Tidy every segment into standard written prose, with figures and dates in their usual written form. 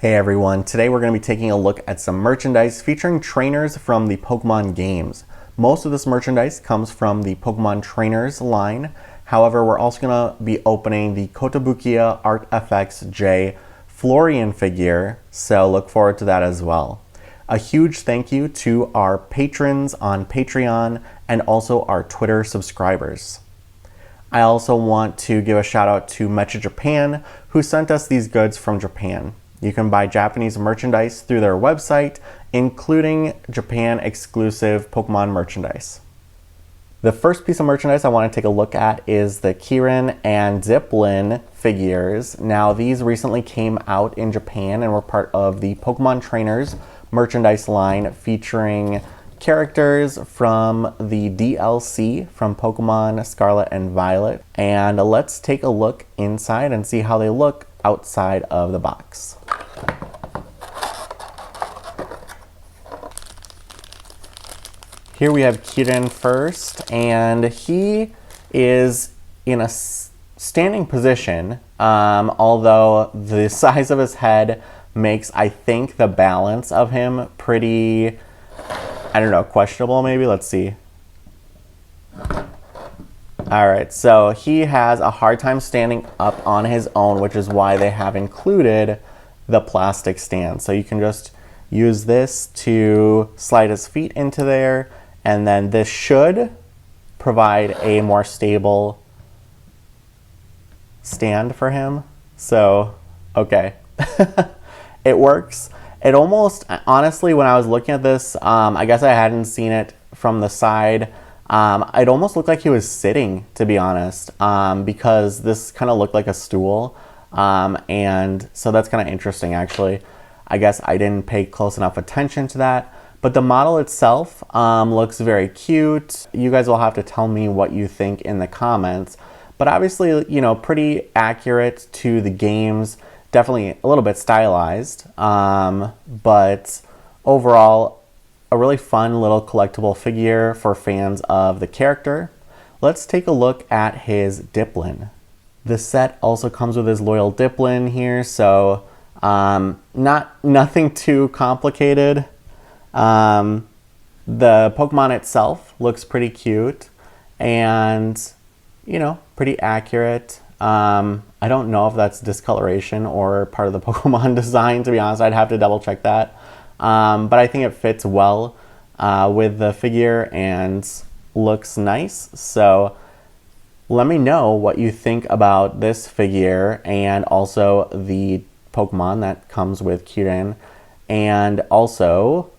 Hey everyone, today we're going to be taking a look at some merchandise featuring trainers from the Pokemon games. Most of this merchandise comes from the Pokemon Trainers line. However, we're also going to be opening the Kotobukiya ARTFX J Florian figure, so look forward to that as well. A huge thank you to our patrons on Patreon and also our Twitter subscribers. I also want to give a shout out to Mecha Japan, who sent us these goods from Japan. You can buy Japanese merchandise through their website, including Japan exclusive Pokemon merchandise. The first piece of merchandise I want to take a look at is the Kieran and Dipplin figures. Now, these recently came out in Japan and were part of the Pokemon Trainers merchandise line, featuring characters from the DLC from Pokemon Scarlet and Violet. And let's take a look inside and see how they look outside of the box. Here we have Kieran first, and he is in a standing position, although the size of his head makes, I think, the balance of him pretty, I don't know, questionable maybe. Let's see. Alright, so he has a hard time standing up on his own, which is why they have included the plastic stand. So you can just use this to slide his feet into there, and then this should provide a more stable stand for him. So, okay. It works. It almost, honestly, when I was looking at this, I guess I hadn't seen it from the side. It almost looked like he was sitting, to be honest, because this kind of looked like a stool. And so that's kind of interesting, actually. I guess I didn't pay close enough attention to that. But the model itself looks very cute. You guys will have to tell me what you think in the comments. But obviously, you know, pretty accurate to the games. Definitely a little bit stylized. But overall, a really fun little collectible figure for fans of the character. Let's take a look at his Dipplin. The set also comes with his loyal Dipplin here, so nothing too complicated. The Pokemon itself looks pretty cute and, you know, pretty accurate. I don't know if that's discoloration or part of the Pokemon design, to be honest. I'd have to double check that. But I think it fits well with the figure and looks nice. So let me know what you think about this figure and also the Pokemon that comes with Kieran. And also,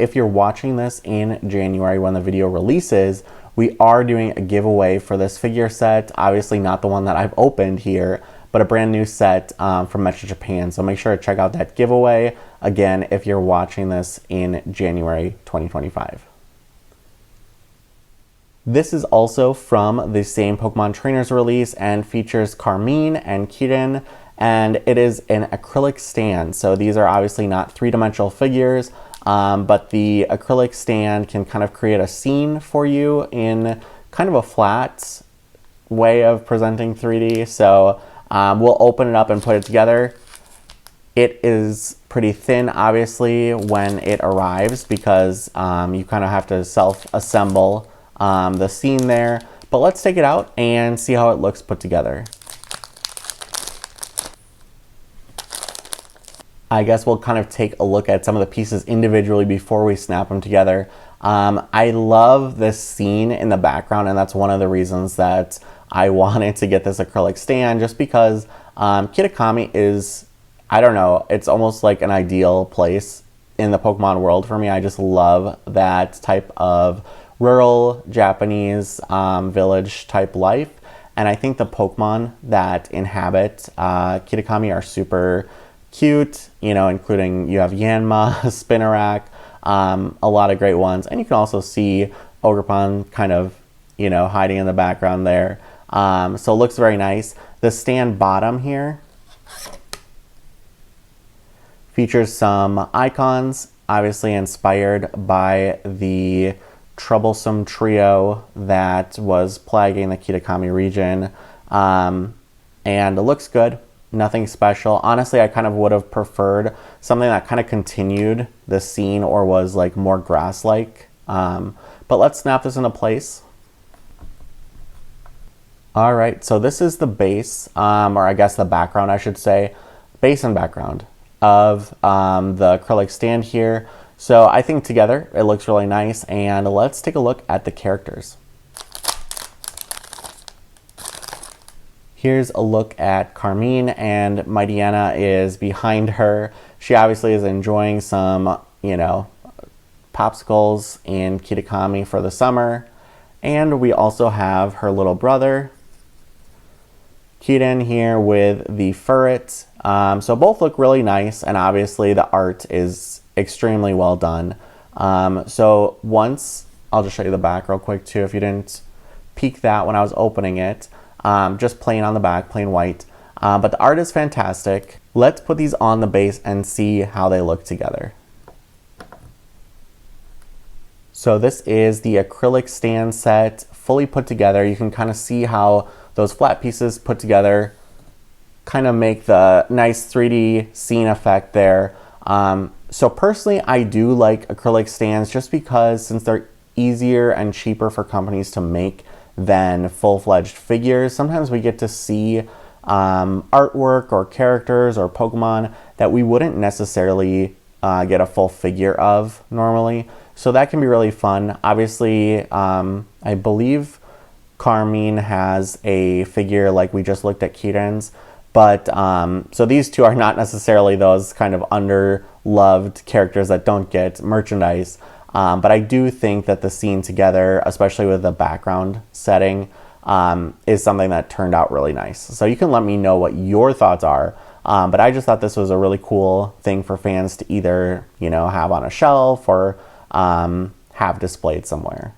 if you're watching this in January when the video releases, we are doing a giveaway for this figure set. Obviously not the one that I've opened here, but a brand new set from Mecha Japan. So make sure to check out that giveaway, again, if you're watching this in January 2025. This is also from the same Pokemon Trainers release and features Carmine and Kieran, and it is an acrylic stand. So these are obviously not three-dimensional figures, but the acrylic stand can kind of create a scene for you in kind of a flat way of presenting 3D. So we'll open it up and put it together. It is pretty thin, obviously, when it arrives because you kind of have to self-assemble the scene there. But let's take it out and see how it looks put together. I guess we'll kind of take a look at some of the pieces individually before we snap them together. I love this scene in the background, and that's one of the reasons that I wanted to get this acrylic stand, just because Kitakami is, I don't know, it's almost like an ideal place in the Pokemon world for me. I just love that type of rural Japanese village type life. And I think the Pokemon that inhabit Kitakami are super cute, you know, including you have Yanma, Spinarak, a lot of great ones. And you can also see Ogerpon kind of, you know, hiding in the background there. So it looks very nice. The stand bottom here features some icons, obviously inspired by the troublesome trio that was plaguing the Kitakami region. And it looks good. nothing special. Honestly, I kind of would have preferred something that kind of continued the scene or was like more grass-like. But let's snap this into place. All right, so this is the base, or I guess the background, I should say, base and background of the acrylic stand here. So I think together it looks really nice, and let's take a look at the characters. Here's a look at Carmine, and Mightyena is behind her. She obviously is enjoying some, you know, popsicles in Kitakami for the summer. And we also have her little brother, Kieran, here with the ferret. So both look really nice, and obviously the art is extremely well done. So once, I'll just show you the back real quick too, if you didn't peek that when I was opening it. Just plain on the back, plain white. But the art is fantastic. Let's put these on the base and see how they look together. So this is the acrylic stand set, fully put together. You can kind of see how those flat pieces put together kind of make the nice 3D scene effect there. So personally, I do like acrylic stands just because since they're easier and cheaper for companies to make than full-fledged figures, sometimes we get to see artwork or characters or Pokemon that we wouldn't necessarily get a full figure of normally. So that can be really fun. Obviously, I believe Carmine has a figure like we just looked at Kieran's, but so these two are not necessarily those kind of under-loved characters that don't get merchandise. But I do think that the scene together, especially with the background setting, is something that turned out really nice. So you can let me know what your thoughts are. But I just thought this was a really cool thing for fans to either, you know, have on a shelf or have displayed somewhere.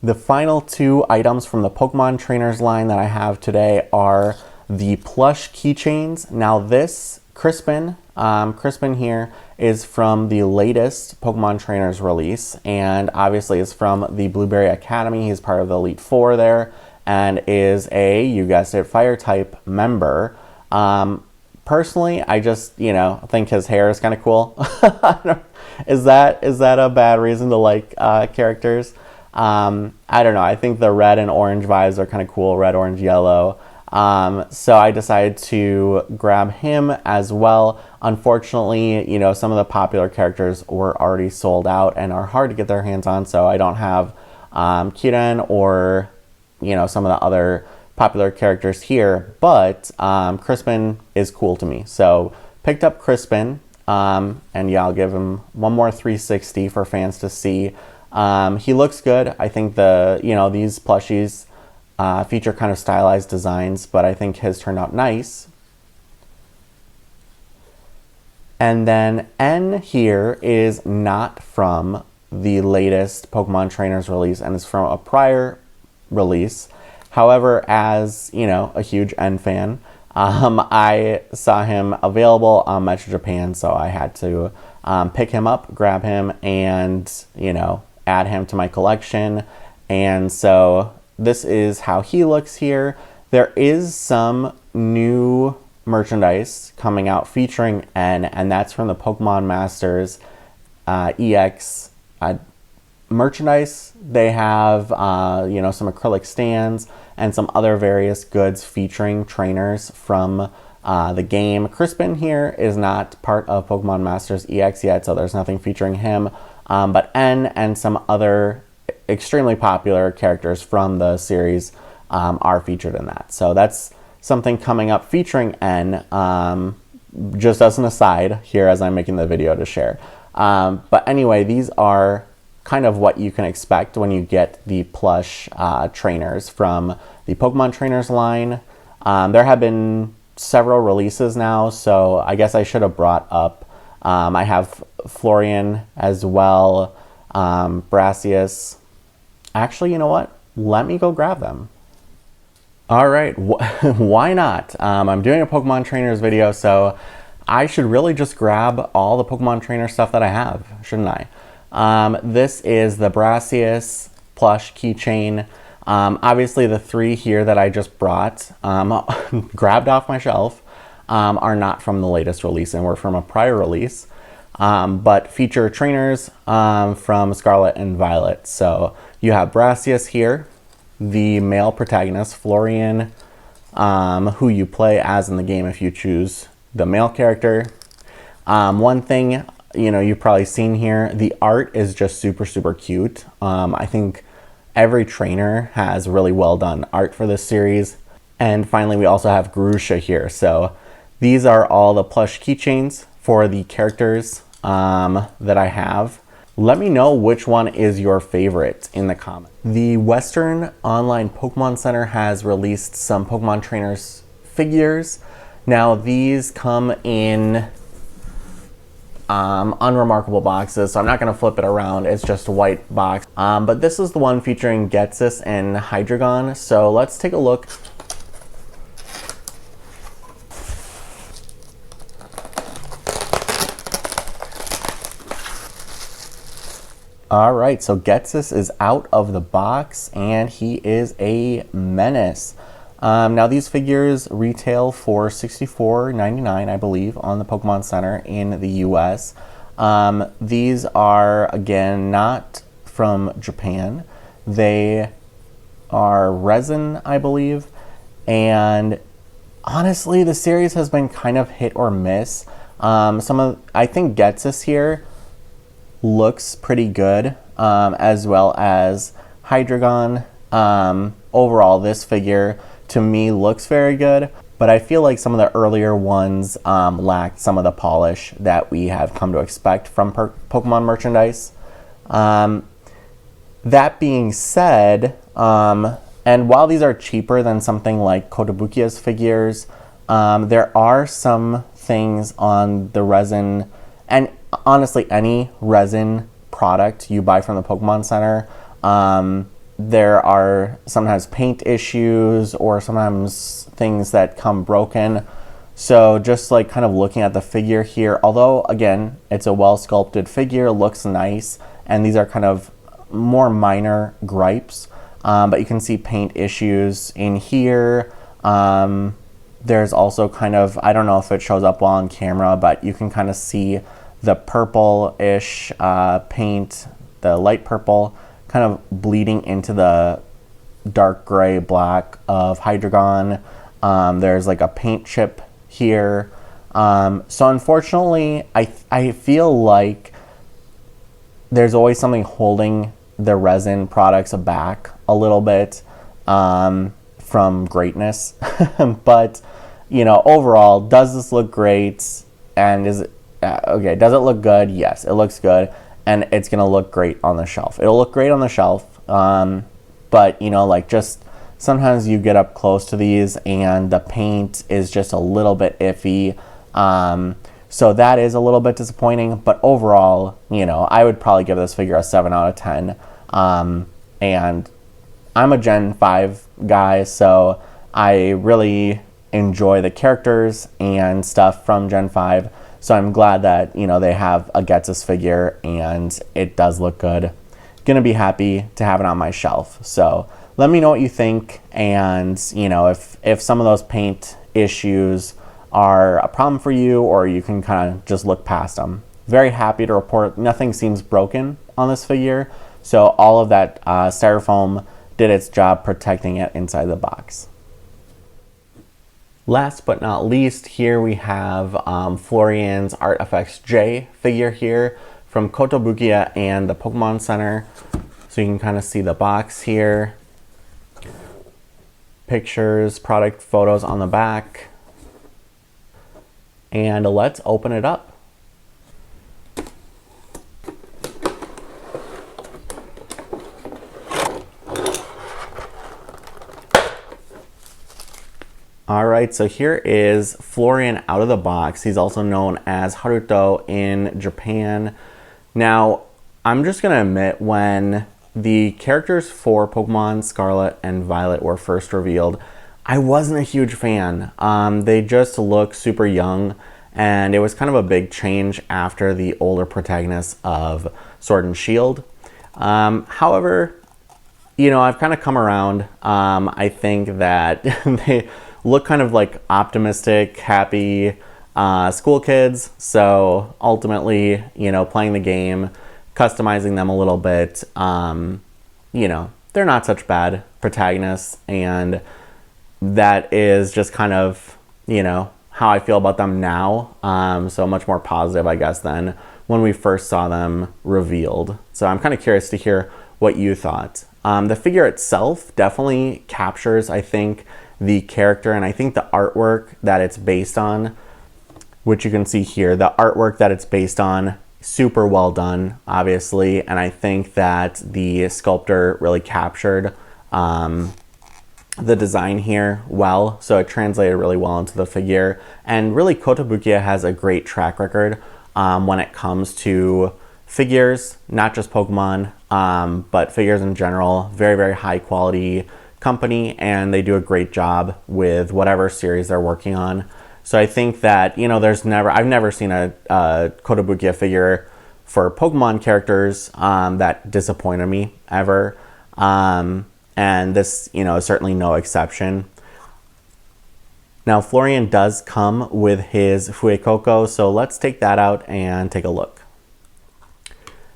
The final two items from the Pokemon Trainers line that I have today are the plush keychains. Now this Crispin here is from the latest Pokemon Trainers release, and obviously is from the Blueberry Academy. He's part of the Elite Four there, and is a, you guessed it, fire type member. Personally, I just, you know, think his hair is kind of cool. Is that a bad reason to like characters? I don't know. I think the red and orange vibes are kind of cool. Red, orange, yellow. So I decided to grab him as well. Unfortunately, you know, some of the popular characters were already sold out and are hard to get their hands on. So I don't have Kieran or, you know, some of the other popular characters here. But Crispin is cool to me. So picked up Crispin. And yeah, I'll give him one more 360 for fans to see. He looks good. I think these plushies feature kind of stylized designs, but I think his turned out nice. And then N here is not from the latest Pokemon Trainers release and is from a prior release. However, as you know, a huge N fan, I saw him available on Metro Japan, so I had to pick him up, grab him, and, you know, add him to my collection. And so this is how he looks here. There is some new merchandise coming out featuring N, and that's from the Pokemon Masters EX merchandise. They have you know, some acrylic stands and some other various goods featuring trainers from the game. Crispin here is not part of Pokemon Masters EX yet, so there's nothing featuring him. But N and some other extremely popular characters from the series are featured in that. So that's something coming up featuring N, just as an aside here as I'm making the video to share. But anyway, these are kind of what you can expect when you get the plush trainers from the Pokemon Trainers line. There have been several releases now, so I guess I should have brought up, I have Florian as well, Brassius. Actually, you know what? Let me go grab them. All right, why not? I'm doing a Pokemon Trainers video, so I should really just grab all the Pokemon Trainer stuff that I have, shouldn't I? This is the Brassius plush keychain. Obviously the three here that I just brought, grabbed off my shelf. are not from the latest release and were from a prior release, but feature trainers from Scarlet and Violet. So you have Brassius here, the male protagonist, Florian, who you play as in the game if you choose the male character. One thing, you know, you've probably seen here, the art is just super, super cute. I think every trainer has really well done art for this series. And finally, we also have Grusha here. So these are all the plush keychains for the characters that I have. Let me know which one is your favorite in the comments. The Western Online Pokemon Center has released some Pokemon Trainers figures. Now these come in unremarkable boxes, so I'm not going to flip it around. It's just a white box. But this is the one featuring Ghetsis and Hydreigon. So let's take a look. All right, so Ghetsis is out of the box and he is a menace. Now these figures retail for $64.99, I believe, on the Pokemon Center in the US. These are, again, not from Japan. They are resin, I believe. And honestly, the series has been kind of hit or miss. I think Ghetsis here looks pretty good, as well as Hydreigon. Overall, this figure to me looks very good, but I feel like some of the earlier ones lacked some of the polish that we have come to expect from Pokemon merchandise. That being said, and while these are cheaper than something like Kotobukiya's figures, there are some things on the resin, and honestly any resin product you buy from the Pokemon Center, there are sometimes paint issues or sometimes things that come broken. So just like kind of looking at the figure here, although again it's a well sculpted figure, looks nice, and these are kind of more minor gripes, but you can see paint issues in here. There's also kind of, I don't know if it shows up well on camera, but you can kind of see the purple-ish paint, the light purple, kind of bleeding into the dark gray black of Hydreigon. There's like a paint chip here. So unfortunately, I feel like there's always something holding the resin products back a little bit from greatness. But, you know, overall, does this look great? And is it, okay, does it look good? Yes, it looks good. And it's going to look great on the shelf. It'll look great on the shelf. But, you know, like just sometimes you get up close to these and the paint is just a little bit iffy. So that is a little bit disappointing. But overall, you know, I would probably give this figure a 7 out of 10. And I'm a Gen 5 guy, so I really enjoy the characters and stuff from Gen 5. So I'm glad that, you know, they have a Ghetsis figure and it does look good. Gonna be happy to have it on my shelf. So let me know what you think, and, you know, if some of those paint issues are a problem for you, or you can kind of just look past them. Very happy to report nothing seems broken on this figure. So all of that styrofoam did its job protecting it inside the box. Last but not least, here we have Florian's ARTFX J figure here from Kotobukiya and the Pokemon Center. So you can kind of see the box here. Pictures, product photos on the back. And let's open it up. All right, so here is Florian out of the box. He's also known as Haruto in Japan. Now, I'm just gonna admit, when the characters for Pokemon Scarlet and Violet were first revealed, I wasn't a huge fan. They just look super young, and it was kind of a big change after the older protagonists of Sword and Shield. However, you know, I've kind of come around. I think that look kind of like optimistic, happy school kids. So ultimately, you know, playing the game, customizing them a little bit, you know, they're not such bad protagonists, and that is just kind of, you know, how I feel about them now. So much more positive, I guess, than when we first saw them revealed. So I'm kind of curious to hear what you thought. The figure itself definitely captures, I think, the character, and I think the artwork that it's based on, which you can see here, the artwork that it's based on, super well done, obviously, and I think that the sculptor really captured the design here well, so it translated really well into the figure. And really, Kotobukiya has a great track record when it comes to figures, not just Pokemon, but figures in general. Very, very high quality company, and they do a great job with whatever series they're working on. So I think that, you know, I've never seen a Kotobukiya figure for Pokemon characters that disappointed me ever. And this, you know, is certainly no exception. Now, Florian does come with his Fuecoco, so let's take that out and take a look.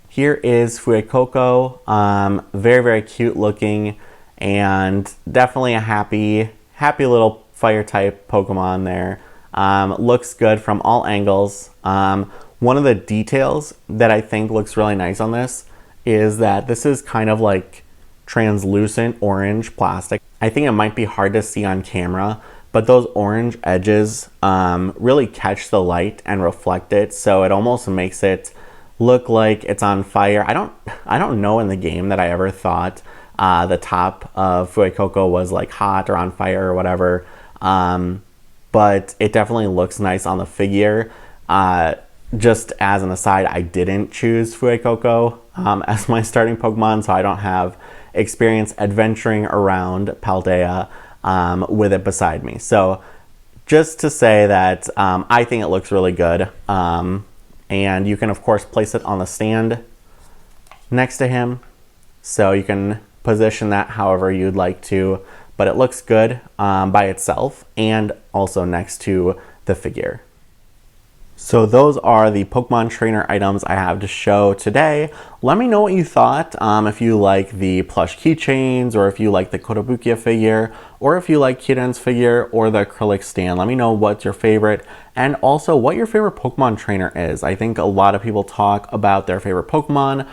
Here is Fuecoco, very, very cute looking, and definitely a happy little fire type Pokemon there. Looks good from all angles. One of the details that I think looks really nice on this is that this is kind of like translucent orange plastic. I think it might be hard to see on camera, but those orange edges really catch the light and reflect it, so it almost makes it look like it's on fire. I don't know in the game that I ever thought the top of Fuecoco was like hot or on fire or whatever, but it definitely looks nice on the figure. Just as an aside, I didn't choose Fuecoco as my starting Pokemon, so I don't have experience adventuring around Paldea with it beside me. So just to say that I think it looks really good. And you can, of course, place it on the stand next to him. So you can position that however you'd like to, but it looks good by itself and also next to the figure. So those are the Pokemon Trainer items I have to show today. Let me know what you thought, if you like the plush keychains, or if you like the Kotobukiya figure, or if you like Kieran's figure or the acrylic stand. Let me know what's your favorite, and also what your favorite Pokemon trainer is. I think a lot of people talk about their favorite Pokemon,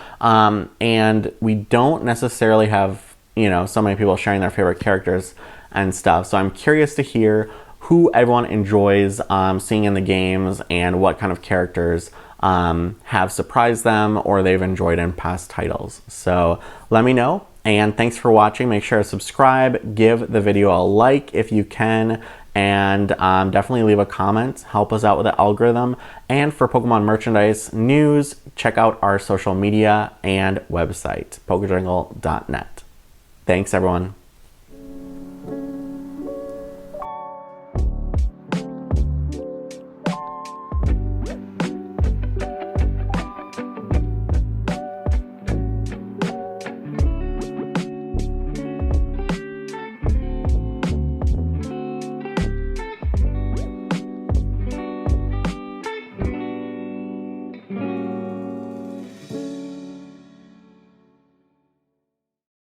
and we don't necessarily have, you know, so many people sharing their favorite characters and stuff. So I'm curious to hear who everyone enjoys seeing in the games, and what kind of characters have surprised them or they've enjoyed in past titles. So let me know, and thanks for watching. Make sure to subscribe, give the video a like if you can, and definitely leave a comment. Help us out with the algorithm. And for Pokemon merchandise news, check out our social media and website, pokejungle.net. Thanks, everyone.